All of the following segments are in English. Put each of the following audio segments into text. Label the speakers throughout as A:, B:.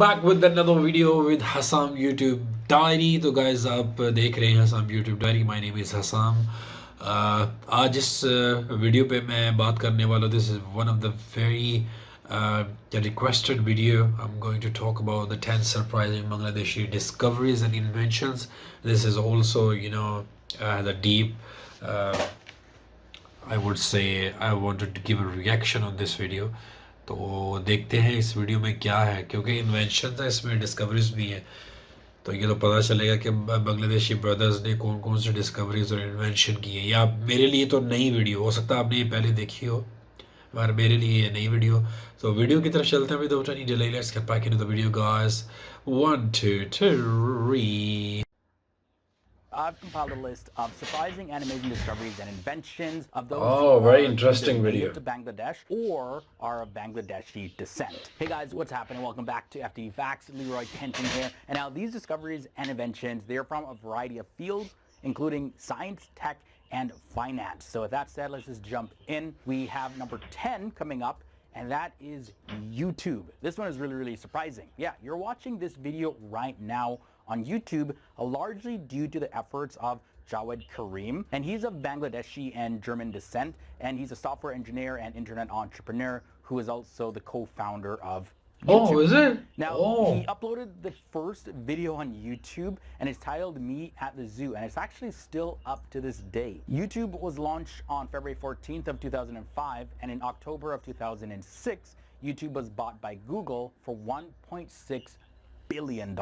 A: back with another video with Hassam YouTube Diary. तो guys आप देख रहे हैं Hassam YouTube Diary. My name is Hassam. आज इस वीडियो पे मैं बात करने वाला हूँ. This is one of the very requested video. I'm going to talk about the 10 surprising Bangladeshi discoveries and inventions. This is also, the deep. Uh, I would say I wanted to give a reaction on this video. तो देखते हैं इस video में क्या है, क्योंकि invention है इसमें, डिस्कवरीज भी हैं. तो ये तो पता चलेगा कि बांग्लादेशी ब्रदर्स ने कौन कौन से डिस्कवरीज और इन्वेंशन किए हैं. या मेरे लिए तो नई वीडियो हो सकता है, आपने ये पहले देखी हो, मगर मेरे लिए ये नई वीडियो. तो वीडियो की तरफ चलते हैं without any delay. Let's get back into the video guys. 1 2 3.
B: I've compiled a list of surprising and amazing discoveries and inventions of those
A: Oh,
B: who
A: very
B: are
A: interesting
B: either
A: video.
B: native to Bangladesh or are of Bangladeshi descent. Hey guys, what's happening? Welcome back to FTD Facts. Leroy Kenton here. And now these discoveries and inventions, they are from a variety of fields, including science, tech, and finance. So with that said, let's just jump in. We have number 10 coming up, and that is YouTube. This one is really, really surprising. Yeah, you're watching this video right now on YouTube, largely due to the efforts of Jawed Karim, and he's of Bangladeshi and German descent, and he's a software engineer and internet entrepreneur who is also the co-founder of YouTube.
A: Oh, is it?
B: Now, he uploaded the first video on YouTube, and it's titled Me at the Zoo, and it's actually still up to this day. YouTube was launched on February 14th of 2005, and in October of 2006, YouTube was bought by Google for $1.6 billion.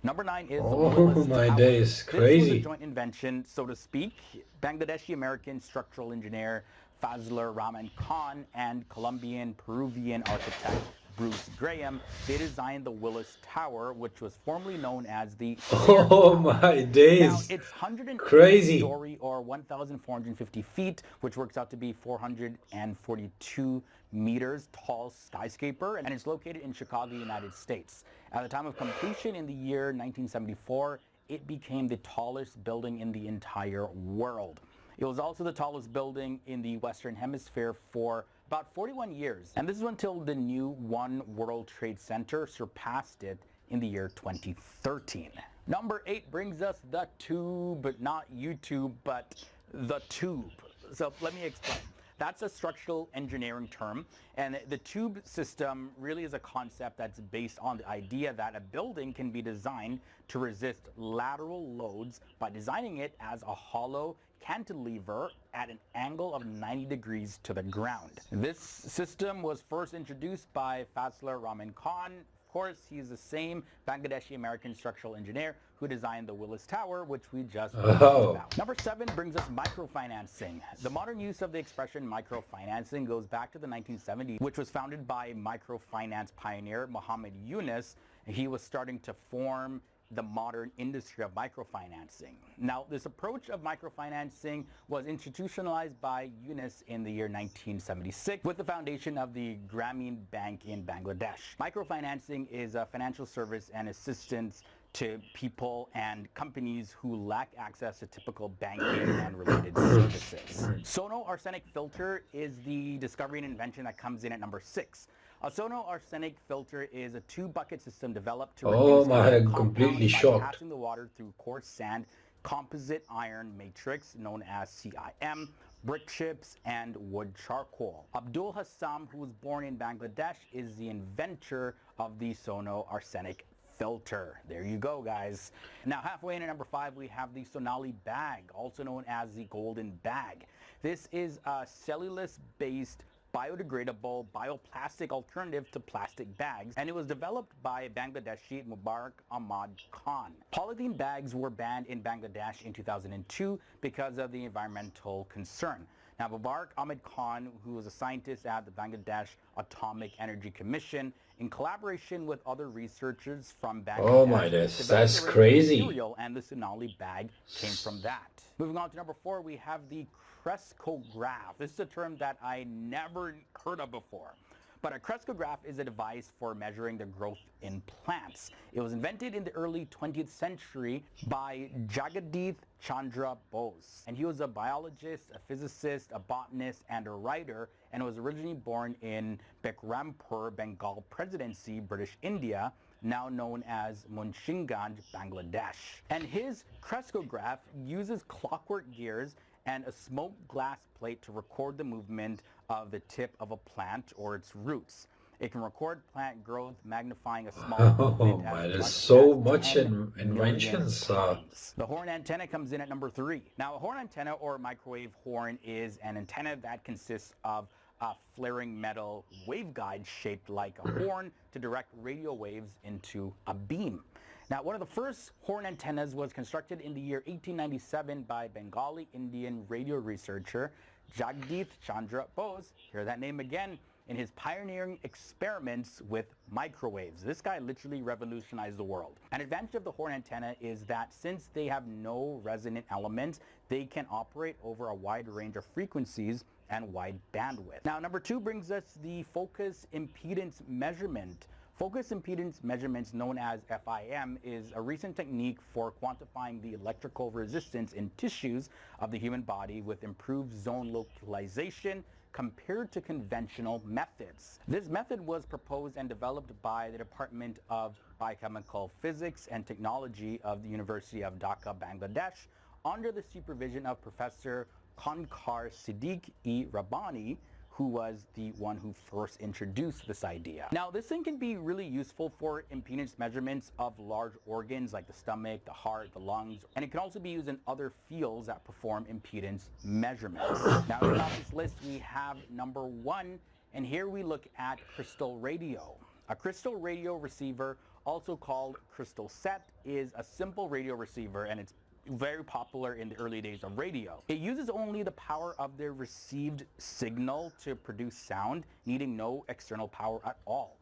B: Number 9 is the Willis
A: my
B: Tower.
A: days,
B: This was
A: crazy.
B: a joint invention, so to speak. Bangladeshi-American structural engineer Fazlur Rahman Khan and Colombian-Peruvian architect Bruce Graham, they designed the Willis Tower, which was formerly known as the
A: Oh my days.
B: Now, it's 108
A: Crazy.
B: story or 1,450 feet, which works out to be 442 meters tall skyscraper, and it's located in Chicago, United States. At the time of completion in the year 1974, it became the tallest building in the entire world. It was also the tallest building in the Western Hemisphere for about 41 years. And this is until the new One World Trade Center surpassed it in the year 2013. Number 8 brings us the tube, not YouTube, but the tube. So let me explain. That's a structural engineering term, and the tube system really is a concept that's based on the idea that a building can be designed to resist lateral loads by designing it as a hollow cantilever at an angle of 90 degrees to the ground. This system was first introduced by Fazlur Rahman Khan. Of course, he's the same Bangladeshi-American structural engineer who designed the Willis Tower, which we just talked about. Number 7 brings us microfinancing. The modern use of the expression microfinancing goes back to the 1970s, which was founded by microfinance pioneer Muhammad Yunus. He was starting to form the modern industry of microfinancing. Now, this approach of microfinancing was institutionalized by Yunus in the year 1976 with the foundation of the Grameen Bank in Bangladesh. Microfinancing is a financial service and assistance to people and companies who lack access to typical banking and related services. Sono arsenic filter is the discovery and invention that comes in at number 6. A sono arsenic filter is a two-bucket system developed to reduce
A: I'm completely shocked.
B: by passing the water through coarse sand, composite iron matrix known as CIM, brick chips, and wood charcoal. Abdul Hassam, who was born in Bangladesh, is the inventor of the sono arsenic filter. There you go, guys. Now, halfway into number 5, we have the Sonali bag, also known as the golden bag. This is a cellulose-based biodegradable bioplastic alternative to plastic bags, and it was developed by Bangladeshi Mubarak Ahmad Khan. Polythene bags were banned in Bangladesh in 2002 because of the environmental concern. Now, Mubarak Ahmed Khan, who was a scientist at the Bangladesh Atomic Energy Commission, in collaboration with other researchers from Bangladesh,
A: Oh my days, that's crazy.
B: material, and the Sonali bag came from that. Moving on to number 4, we have the Cresco Graph. This is a term that I never heard of before. But a Crescograph is a device for measuring the growth in plants. It was invented in the early 20th century by Jagadith Chandra Bose. And he was a biologist, a physicist, a botanist, and a writer, and was originally born in Bekrampur, Bengal Presidency, British India. now known as Munshinganj, Bangladesh. And his Cresco Graph uses clockwork gears and a smoked glass plate to record the movement of the tip of a plant or its roots. It can record plant growth, magnifying a small
A: Oh
B: movement
A: my,
B: as
A: there's
B: much
A: so
B: as
A: much
B: 10 million
A: inventions.
B: times. The horn antenna comes in at number 3. Now, a horn antenna or microwave horn is an antenna that consists of a flaring metal waveguide shaped like a horn to direct radio waves into a beam. Now, one of the first horn antennas was constructed in the year 1897 by Bengali Indian radio researcher Jagdish Chandra Bose, hear that name again, in his pioneering experiments with microwaves. This guy literally revolutionized the world. An advantage of the horn antenna is that since they have no resonant elements, they can operate over a wide range of frequencies and wide bandwidth. Now, number 2 brings us the focus impedance measurement. Focus impedance measurements, known as FIM, is a recent technique for quantifying the electrical resistance in tissues of the human body with improved zone localization compared to conventional methods. This method was proposed and developed by the Department of Biochemical Physics and Technology of the University of Dhaka, Bangladesh, under the supervision of Professor Konkar Siddique-e-Rabbani, who was the one who first introduced this idea. Now, this thing can be really useful for impedance measurements of large organs like the stomach, the heart, the lungs, and it can also be used in other fields that perform impedance measurements. Now, on this list, we have number 1, and here we look at crystal radio. A crystal radio receiver, also called crystal set, is a simple radio receiver, and it's very popular in the early days of radio. It uses only the power of the received signal to produce sound, needing no external power at all.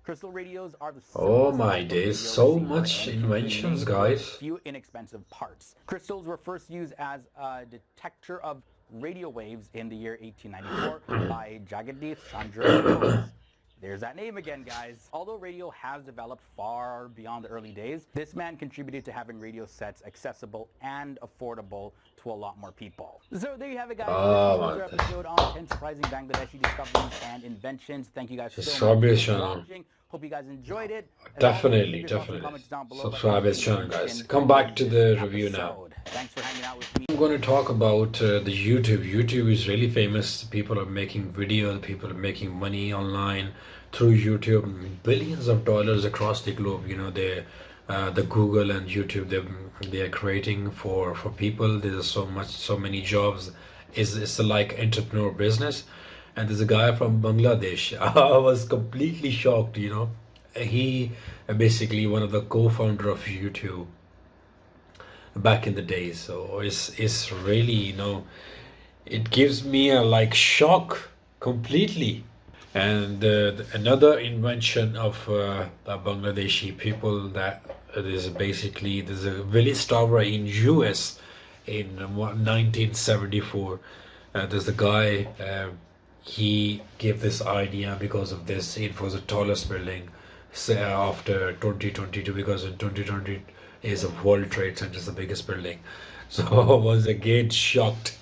B: Crystal radios are the
A: Oh
B: simplest
A: my
B: type of
A: days,
B: radio
A: so
B: receiver
A: much
B: and can be
A: inventions,
B: made with
A: guys.
B: few inexpensive parts. Crystals were first used as a detector of radio waves in the year 1894 by Jagdish Chandra Bose. There's that name again, guys. Although radio has developed far beyond the early days, this man contributed to having radio sets accessible and affordable to a lot more people. So there you have it, guys.
A: Oh
B: This is another episode on 10 surprising Bangladeshi discoveries and inventions. Thank you guys so
A: Subscribe
B: much
A: his
B: for
A: channel.
B: watching. Hope you guys enjoyed it. As always,
A: Definitely,
B: leave your thoughts and
A: definitely.
B: comments down below.
A: Subscribe his
B: Any
A: channel, guys.
B: invention
A: Come back to
B: in
A: the
B: this
A: review now.
B: episode. Thanks for hanging out with me.
A: I'm going to talk about the YouTube. YouTube is really famous. People are making videos. People are making money online through YouTube. Billions of dollars across the globe. You know, the Google and YouTube, they are creating for people. There's so many jobs. It's like entrepreneur business. And there's a guy from Bangladesh. I was completely shocked. You know, he basically one of the co-founder of YouTube back in the days. So it's really, you know, it gives me a like shock completely. And another invention of the Bangladeshi people, that is basically, there's a village tower in US in 1974. There's a guy, he gave this idea because of this. It was the tallest building after 2022, because in 2020 is a World Trade Center, is the biggest building. So I was again shocked.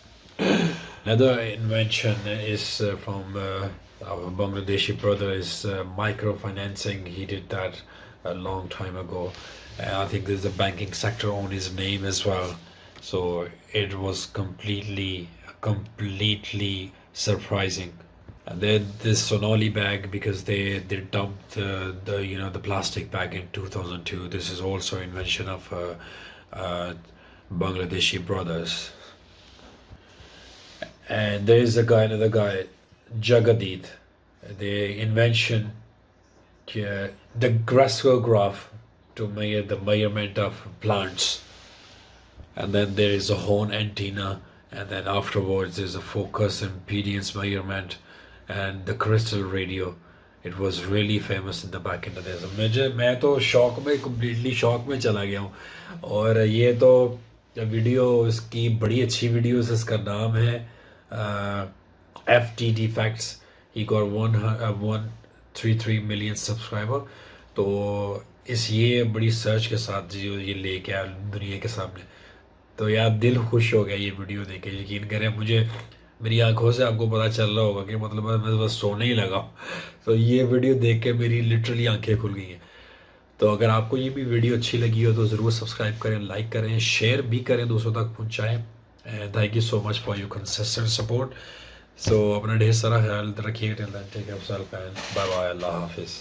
A: Another invention is from our Bangladeshi brother, is microfinancing. He did that a long time ago. I think there's a banking sector on his name as well. So it was completely surprising. And then this Sonali bag, because they dumped the plastic bag in 2002. This is also invention of Bangladeshi brothers. And there is another guy, Jagadit. The invention, the Cresco Graph, to measure the measurement of plants. And then there is a horn antenna, and then afterwards there's a focus impedance measurement, and the crystal radio. It was really famous in the back in the days. मैं तो shock में completely shock में चला गया हूँ. और ये तो वीडियो, इसकी बड़ी अच्छी वीडियो है. इसका नाम है FTD FACTS. He got 133 million subscriber. तो ये बड़ी सर्च के साथ जो ये लेके आया दुनिया के सामने, तो यार दिल खुश हो गया ये वीडियो देख के. यकीन करें, मुझे मेरी आंखों से आपको पता चल रहा होगा कि मतलब मैं बस सोने ही लगा. तो ये वीडियो देख के मेरी लिटरली आंखें खुल गई हैं. तो अगर आपको ये भी वीडियो अच्छी लगी हो तो ज़रूर सब्सक्राइब करें, लाइक करें, शेयर भी करें, दूसरों तक पहुँचाएँ। And thank you so much for your consistent support. So अपना ढेर सारा ख्याल रखिए। Till then take care of yourself and bye bye, अल्लाह हाफिज़।